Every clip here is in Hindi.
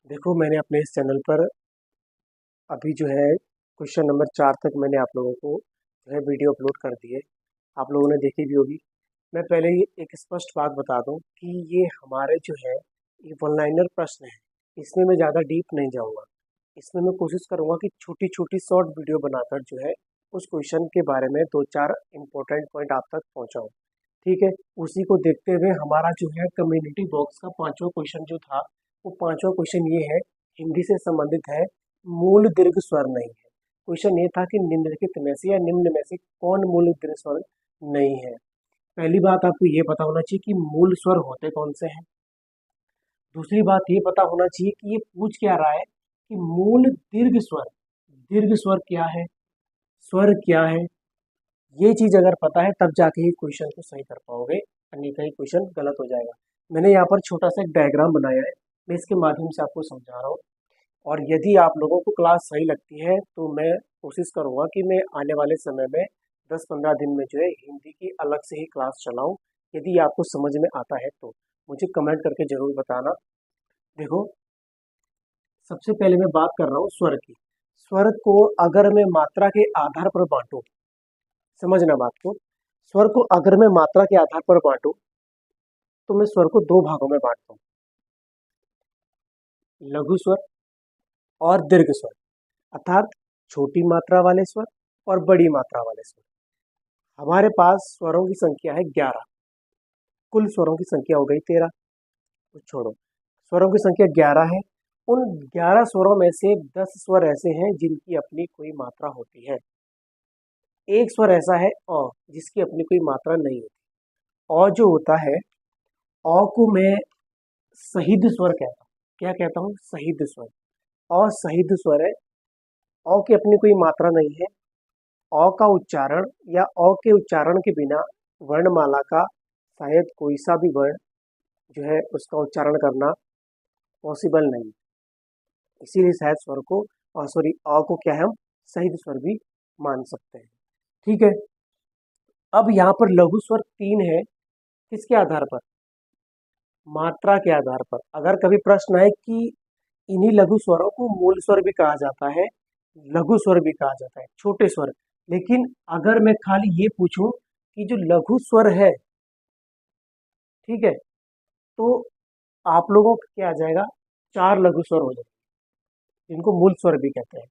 देखो, मैंने अपने इस चैनल पर अभी जो है क्वेश्चन नंबर 4 तक मैंने आप लोगों को जो है वीडियो अपलोड कर दी है। आप लोगों ने देखी भी होगी। मैं पहले ही एक स्पष्ट बात बता दूं कि ये हमारे जो है ये वन लाइनर प्रश्न है। इसमें मैं ज़्यादा डीप नहीं जाऊंगा। इसमें मैं कोशिश करूंगा कि छोटी छोटी शॉर्ट वीडियो बनाकर जो है उस क्वेश्चन के बारे में 2-4 इंपॉर्टेंट पॉइंट आप तक पहुंचाऊं। ठीक है। उसी को देखते हुए हमारा जो है कम्युनिटी बॉक्स का पांचवा क्वेश्चन जो था, वो पांचवा क्वेश्चन ये है, हिंदी से संबंधित है। मूल दीर्घ स्वर नहीं है। क्वेश्चन ये था कि निम्नलिखित में से या निम्न में से कौन मूल दीर्घ स्वर नहीं है। पहली बात आपको ये पता होना चाहिए कि मूल स्वर होते कौन से हैं। दूसरी बात ये पता होना चाहिए कि ये पूछ क्या रहा है कि मूल दीर्घ स्वर क्या है, स्वर क्या है। ये चीज अगर पता है तब जाके ही क्वेश्चन को सही कर पाओगे, अन्यथा ही क्वेश्चन गलत हो जाएगा। मैंने यहाँ पर छोटा सा एक डायग्राम बनाया है, मैं इसके माध्यम से आपको समझा रहा हूँ। और यदि आप लोगों को क्लास सही लगती है तो मैं कोशिश करूंगा कि मैं आने वाले समय में 10-15 दिन में जो है हिंदी की अलग से ही क्लास चलाऊं। यदि आपको समझ में आता है तो मुझे कमेंट करके जरूर बताना। देखो, सबसे पहले मैं बात कर रहा हूँ स्वर की। स्वर को अगर मैं मात्रा के आधार पर बांटूं, समझना बात को, स्वर को अगर मैं मात्रा के आधार पर बांटूं तो मैं स्वर को दो भागों में बांटता हूँ, लघु स्वर और दीर्घ स्वर। अर्थात छोटी मात्रा वाले स्वर और बड़ी मात्रा वाले स्वर। हमारे पास स्वरों की संख्या है 11। कुल स्वरों की संख्या हो गई 13। तो छोड़ो, स्वरों की संख्या 11 है। उन 11 स्वरों में से 10 स्वर ऐसे हैं जिनकी अपनी कोई मात्रा होती है। एक स्वर ऐसा है अ, जिसकी अपनी कोई मात्रा नहीं होती। अ जो होता है, अ को मैं सहित स्वर कहता हूँ। क्या कहता हूँ? सहित स्वर। अ सहित स्वर है। अ की अपनी कोई मात्रा नहीं है। अ का उच्चारण या अ के उच्चारण के बिना वर्णमाला का शायद कोई सा भी वर्ण जो है उसका उच्चारण करना पॉसिबल नहीं। इसीलिए शायद स्वर को सॉरी अ को क्या है, हम सहित स्वर भी मान सकते हैं। ठीक है। अब यहाँ पर लघु स्वर 3 है। किसके आधार पर? मात्रा के आधार पर। अगर कभी प्रश्न है कि इन्हीं लघु स्वरों को मूल स्वर भी कहा जाता है, लघु स्वर भी कहा जाता है, छोटे स्वर। लेकिन अगर मैं खाली ये पूछूं कि जो लघु स्वर है, ठीक है, तो आप लोगों का क्या आ जाएगा? 4 लघु स्वर हो जाएंगे, जिनको मूल स्वर भी कहते हैं।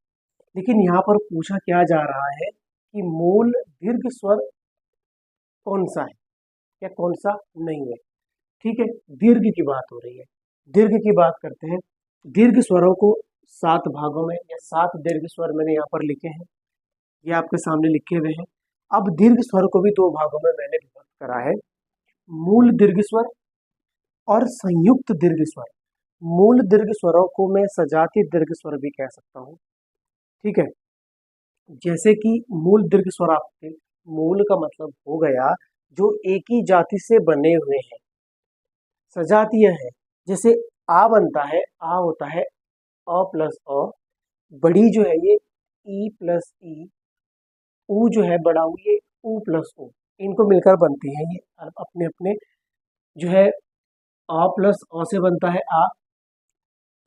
लेकिन यहाँ पर पूछा क्या जा रहा है कि मूल दीर्घ स्वर कौन सा है या कौन सा नहीं है। ठीक है। दीर्घ की बात हो रही है। दीर्घ की बात करते हैं। दीर्घ स्वरों को 7 भागों में या 7 दीर्घ स्वर मैंने यहाँ पर लिखे हैं, ये आपके सामने लिखे हुए हैं। अब दीर्घ स्वर को भी 2 भागों में मैंने विभक्त करा है, मूल दीर्घ स्वर और संयुक्त दीर्घ स्वर। मूल दीर्घ स्वरों को मैं सजातीय दीर्घ स्वर भी कह सकता हूँ। ठीक है। जैसे कि मूल दीर्घ स्वर, आपके मूल का मतलब हो गया जो एक ही जाति से बने हुए हैं। सजातीय है, जैसे आ बनता है, आ होता है अ प्लस अ। बड़ी जो है ये ई प्लस ई। ऊ जो है बड़ा ऊ, ये ऊ प्लस ऊ। इनको मिलकर बनती है ये अपने अपने जो है। आ प्लस अ से बनता है आ,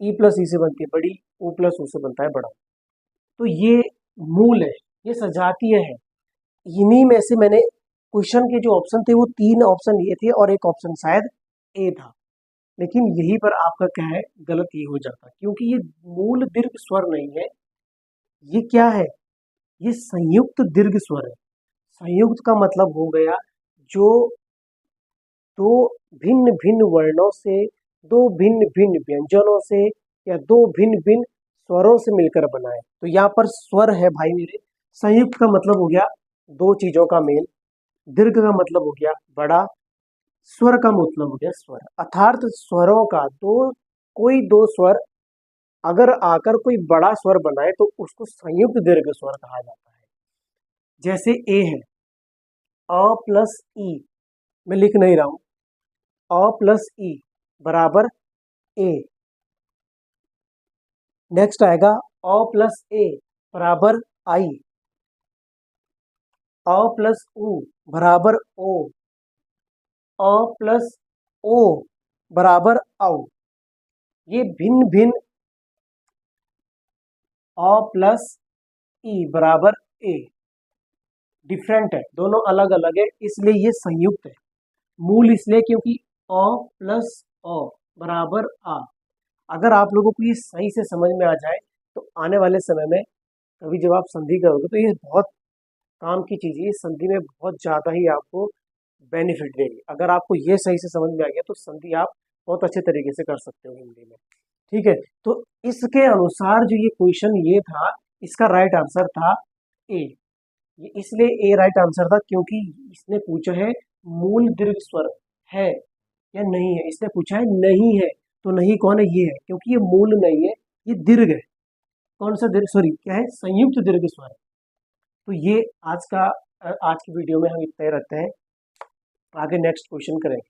ई प्लस ई से बनती है बड़ी, ऊ प्लस ऊ से बनता है बड़ा। तो ये मूल है, ये सजातीय है। इन्हीं में से मैंने क्वेश्चन के जो ऑप्शन थे वो 3 ऑप्शन ये थे और एक ऑप्शन शायद ए था। लेकिन यहीं पर आपका क्या है, गलत ये हो जाता, क्योंकि ये मूल दीर्घ स्वर नहीं है। ये क्या है? ये संयुक्त दीर्घ स्वर है। संयुक्त का मतलब हो गया जो दो भिन्न भिन्न वर्णों से, दो भिन्न भिन्न व्यंजनों से या दो भिन्न भिन्न स्वरों से मिलकर बना है। तो यहाँ पर स्वर है भाई मेरे। संयुक्त का मतलब हो गया दो चीजों का मेल। दीर्घ का मतलब हो गया बड़ा। स्वर का मतलब हो गया स्वर। अर्थात स्वरों का कोई दो स्वर अगर आकर कोई बड़ा स्वर बनाए तो उसको संयुक्त दीर्घ स्वर कहा जाता है। जैसे ए है, अ प्लस ई। मैं लिख नहीं रहा हूं, अ प्लस ई बराबर ए। नेक्स्ट आएगा अ प्लस ए बराबर आई। अ प्लस उ बराबर ओ। अ प्लस ओ बराबर औ। ये भिन्न भिन्न अ प्लस ई बराबर ए। डिफरेंट है, दोनों अलग अलग है, इसलिए ये संयुक्त है। मूल इसलिए क्योंकि अ प्लस अ बराबर आ। अगर आप लोगों को ये सही से समझ में आ जाए तो आने वाले समय में कभी जब आप संधि करोगे तो ये बहुत काम की चीज़ है। ये संधि में बहुत ज़्यादा ही आपको बेनिफिट देगी। अगर आपको ये सही से समझ में आ गया तो संधि आप बहुत अच्छे तरीके से कर सकते हो हिंदी में। ठीक है, तो इसके अनुसार जो ये क्वेश्चन ये था, इसका राइट आंसर था ए। ये इसलिए ए राइट आंसर था क्योंकि इसने पूछा है मूल दीर्घ स्वर है या नहीं है। इसने पूछा है नहीं है, तो नहीं कौन है, ये है, क्योंकि ये मूल नहीं है, ये दीर्घ है। कौन सा दीर्घ, सॉरी क्या है, संयुक्त दीर्घ स्वर है। तो ये आज की वीडियो में हम इतना ही रखते हैं। आगे नेक्स्ट क्वेश्चन करेंगे।